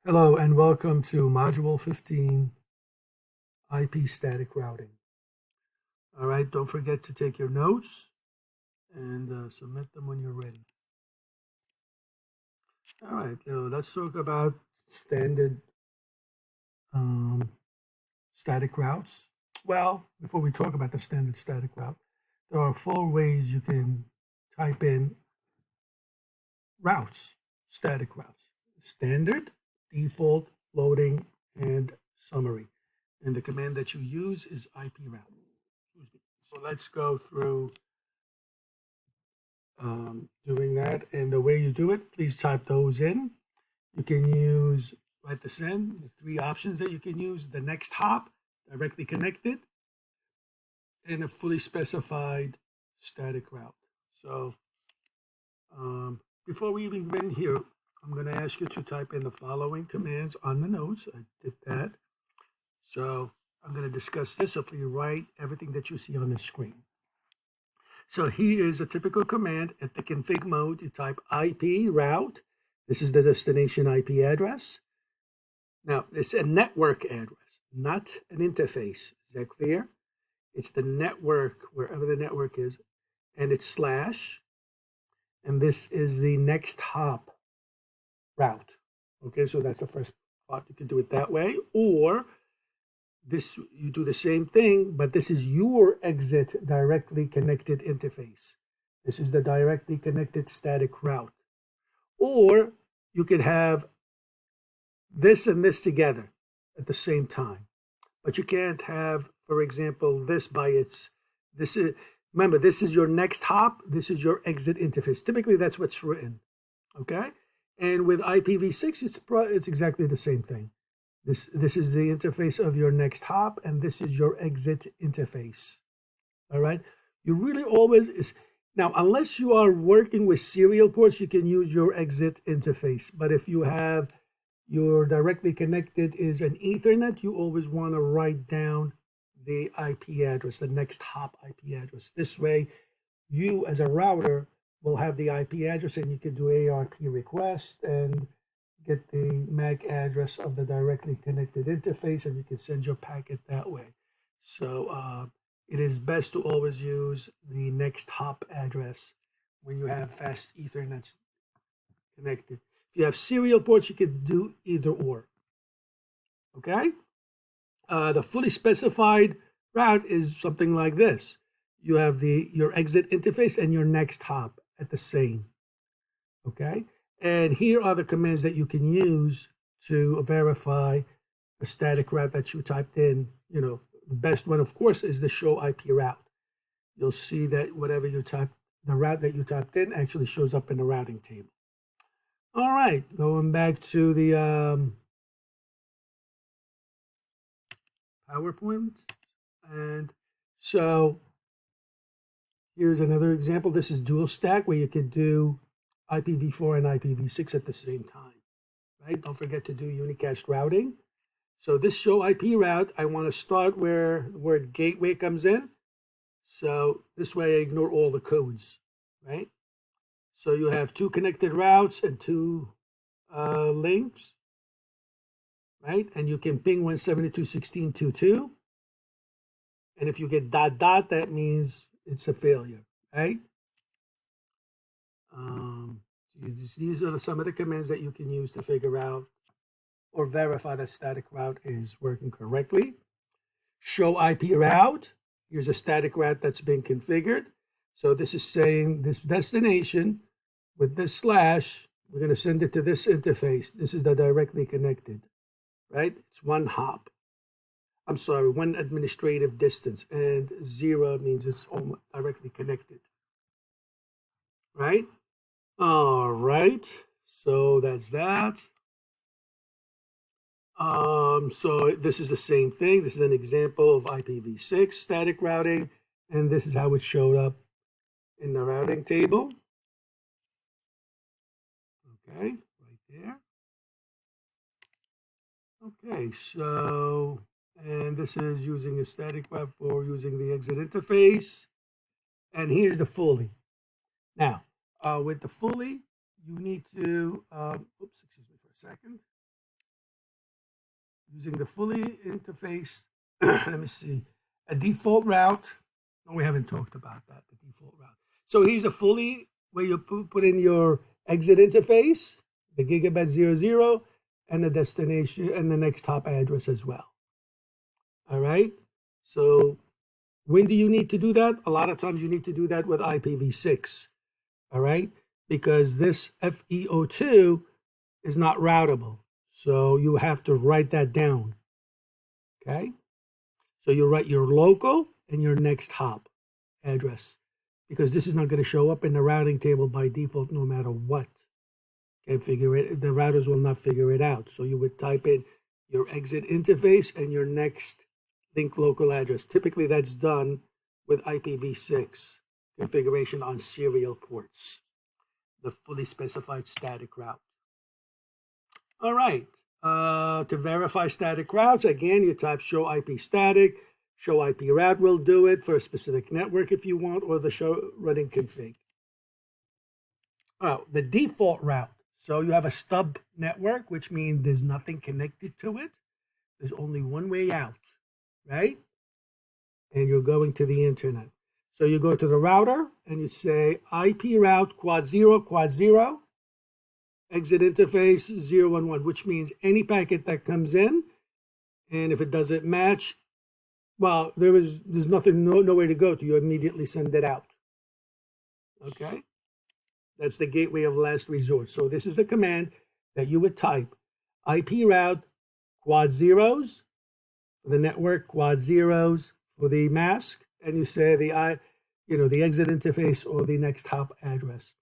Hello and welcome to Module 15, IP static routing. All right, don't forget to take your notes and submit them when you're ready. All right, let's talk about standard static routes. Well, before we talk about the standard static route, there are 4 ways you can type in routes, static routes: standard, default, floating, and summary. And the command that you use is IP route. So let's go through doing that. And the way you do it, please type those in. You can use, write this in, the 3 options that you can use: the next hop, directly connected, and a fully specified static route. So before we even begin here, I'm going to ask you to type in the following commands on the notes. I did that. So I'm going to discuss this, so please write everything that you see on the screen. So here is a typical command. At the config mode, you type IP route. This is the destination IP address. Now, it's a network address, not an interface. Is that clear? It's the network, wherever the network is, and it's slash. And this is the next hop route. Okay, so that's the first part. You can do it that way, or this, you do the same thing, but this is your exit directly connected interface. This is the directly connected static route. Or you could have this and this together at the same time. But you can't have, for example, this by this is, remember, this is your next hop, this is your exit interface. Typically, that's what's written, okay? And with IPv6, it's exactly the same thing. This is the interface of your next hop, and this is your exit interface. All right. You really always is now, unless you are working with serial ports, you can use your exit interface. But if you have your directly connected is an Ethernet, you always want to write down the IP address, the next hop IP address. This way, you as a router will have the IP address, and you can do ARP request and get the MAC address of the directly connected interface, and you can send your packet that way. So it is best to always use the next hop address when you have fast Ethernet connected. If you have serial ports, you can do either or. Okay? The fully specified route is something like this. You have your exit interface and your next hop at the same. Okay? And here are the commands that you can use to verify a static route that you typed in. You know, the best one, of course, is the show IP route. You'll see that whatever you typed, the route that you typed in actually shows up in the routing table. All right, going back to the PowerPoint. And so here's another example. This is dual stack, where you could do IPv4 and IPv6 at the same time, right? Don't forget to do unicast routing. So this show IP route, I want to start where the word gateway comes in. So this way I ignore all the codes, right? So you have 2 connected routes and 2 links, right? And you can ping 172.16.2.2. And if you get ... that means it's a failure, right? These are some of the commands that you can use to figure out or verify that static route is working correctly. Show IP route. Here's a static route that's been configured. So this is saying this destination with this slash, we're going to send it to this interface. This is the directly connected, right? It's 1 hop. I'm sorry, 1 administrative distance, and 0 means it's directly connected, right? All right, so that's that. So this is the same thing. This is an example of IPv6 static routing, and this is how it showed up in the routing table. Okay, right there. Okay, so, and this is using a static route for using the exit interface. And here's the fully. Now, with the fully, you need to, oops, excuse me for a second. using the fully interface. Let me see. A default route. No, we haven't talked about that, the default route. So here's the fully, where you put in your exit interface, the gigabit 00, and the destination and the next hop address as well. All right. So when do you need to do that? A lot of times you need to do that with IPv6. All right. Because this FEO2 is not routable. So you have to write that down. Okay. So you write your local and your next hop address, because this is not going to show up in the routing table by default no matter what. Can't figure it. The routers will not figure it out. So you would type in your exit interface and your next link local address. Typically that's done with IPv6 configuration on serial ports, the fully specified static route. All right. To verify static routes, again, you type show IP static. Show IP route will do it for a specific network if you want, or the show running config. Oh, the default route. So you have a stub network, which means there's nothing connected to it. There's only one way out, right? And you're going to the internet. So you go to the router and you say IP route quad 0, exit interface 011, which means any packet that comes in, and if it doesn't match, well, there's nothing, nowhere to go to. You immediately send it out. Okay? That's the gateway of last resort. So this is the command that you would type. IP route quad zeros for the network, quad zeros for the mask, and you say the exit interface or the next hop address.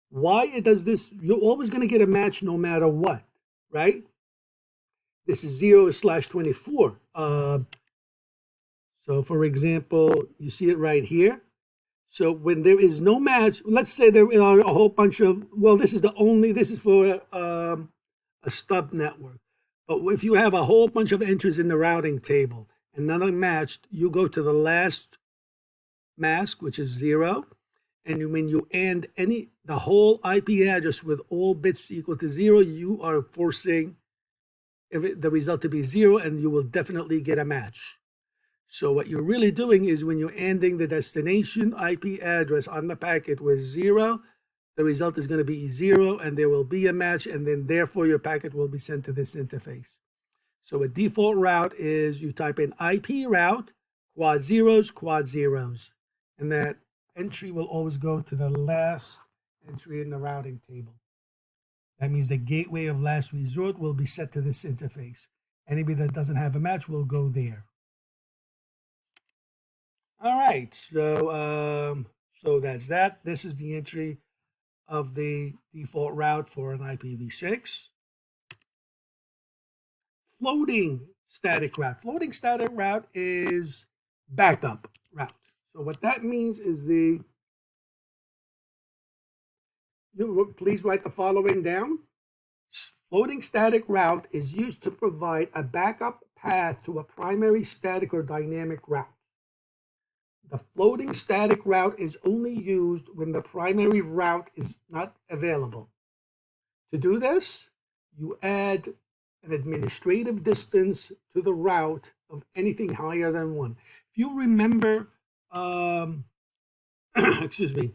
Why it does this? You're always going to get a match no matter what, right? This is 0/24. So for example, you see it right here. So when there is no match, let's say there are a whole bunch of, well, this is for a stub network. But if you have a whole bunch of entries in the routing table and none are matched, you go to the last mask, which is 0. And when you end the whole IP address with all bits equal to 0, you are forcing the result to be 0, and you will definitely get a match. So what you're really doing is when you're ending the destination IP address on the packet with 0, the result is going to be 0, and there will be a match, and then therefore your packet will be sent to this interface. So a default route is you type in IP route quad zeros, and that entry will always go to the last entry in the routing table. That means the gateway of last resort will be set to this interface. Anybody that doesn't have a match will go there. All right, so that's that. This is the entry of the default route for an IPv6. Floating static route. Floating static route is backup route. So what that means is please write the following down. Floating static route is used to provide a backup path to a primary static or dynamic route. The floating static route is only used when the primary route is not available. To do this, you add an administrative distance to the route of anything higher than 1. If you remember, excuse me,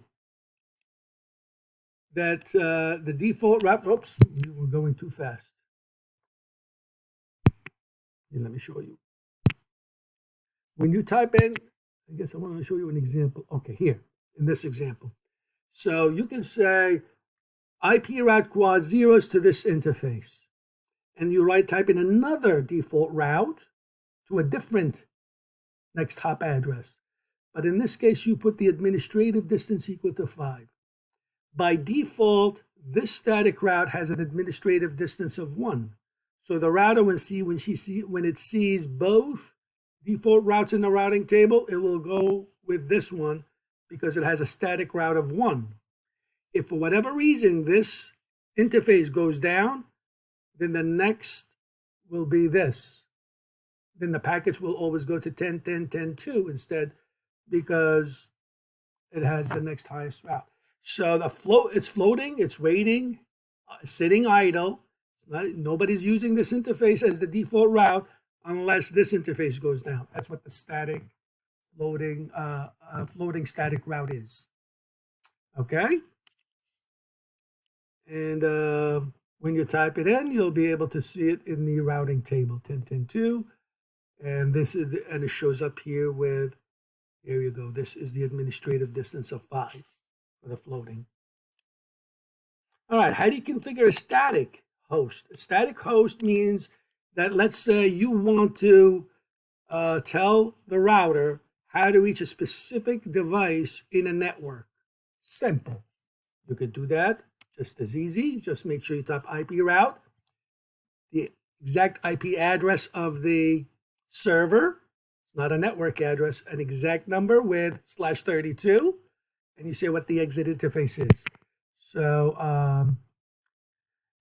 that the default route, oops, we were going too fast. Here, let me show you. When you type in, I guess I want to show you an example. Okay, here, in this example. So you can say IP route quad zeros to this interface. And you type in another default route to a different next hop address. But in this case, you put the administrative distance equal to 5. By default, this static route has an administrative distance of 1. So the router, when it sees both default routes in the routing table, it will go with this one because it has a static route of 1. If for whatever reason this interface goes down, then the next will be this. Then the packets will always go to 10, 10, 10, 2 instead, because it has the next highest route. So it's floating, it's waiting, sitting idle. Nobody's using this interface as the default route unless this interface goes down. That's what the static floating static route is. Okay? And when you type it in, you'll be able to see it in the routing table 10.10.2. And this is and it shows up here with, here you go. This is the administrative distance of 5 for the floating. All right, how do you configure a static host? A static host means that, let's say you want to tell the router how to reach a specific device in a network. Simple. You could do that just as easy. Just make sure you type IP route, the exact IP address of the server. It's not a network address, an exact number with /32, and you say what the exit interface is. So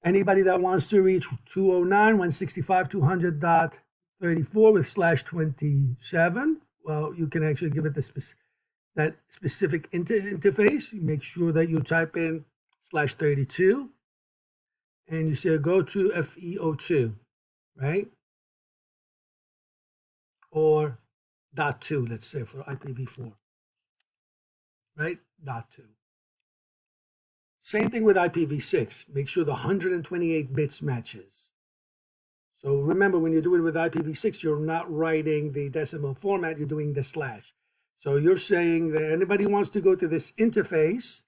anybody that wants to reach 209.165.200.34 with /27, well, you can actually give it that specific interface. You make sure that you type in /32, and you say go to FEO2, right? Or .2, let's say, for IPv4, right? .2. Same thing with IPv6. Make sure the 128 bits matches. So remember, when you do it with IPv6, you're not writing the decimal format, you're doing the slash. So you're saying that anybody wants to go to this interface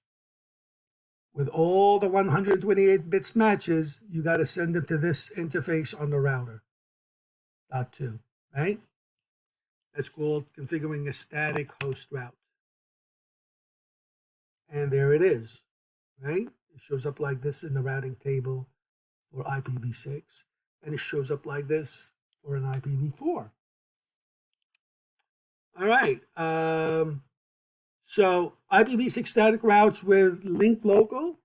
with all the 128 bits matches, you got to send them to this interface on the router. .2, right? That's called configuring a static host route. And there it is, right? It shows up like this in the routing table for IPv6, and it shows up like this for an IPv4. All right. So IPv6 static routes with link local.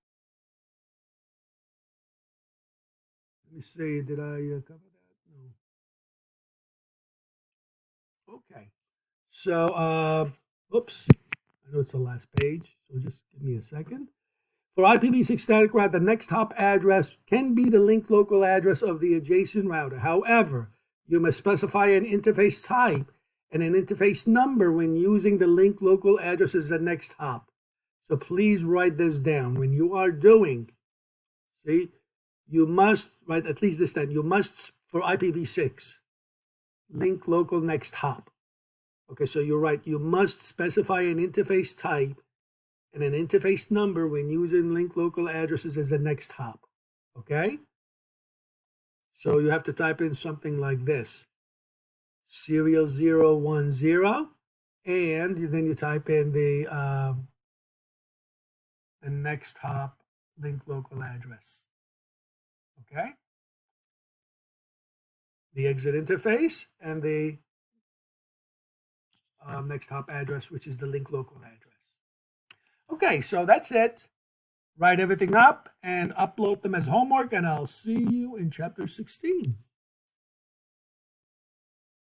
Let me see, did I cover that? No. Okay. So, oops, I know it's the last page, so just give me a second. For IPv6 static route, the next hop address can be the link local address of the adjacent router. However, you must specify an interface type and an interface number when using the link local address as the next hop. So please write this down. When you are doing, see, you must, right, at least this time, you must, for IPv6, link local next hop. Okay, so you're right, you must specify an interface type and an interface number when using link local addresses as the next hop. Okay? So you have to type in something like this. Serial 010, and then you type in the next hop link local address. Okay? The exit interface and the next hop address, which is the link local address. Okay, so that's it. Write everything up and upload them as homework, and I'll see you in chapter 16.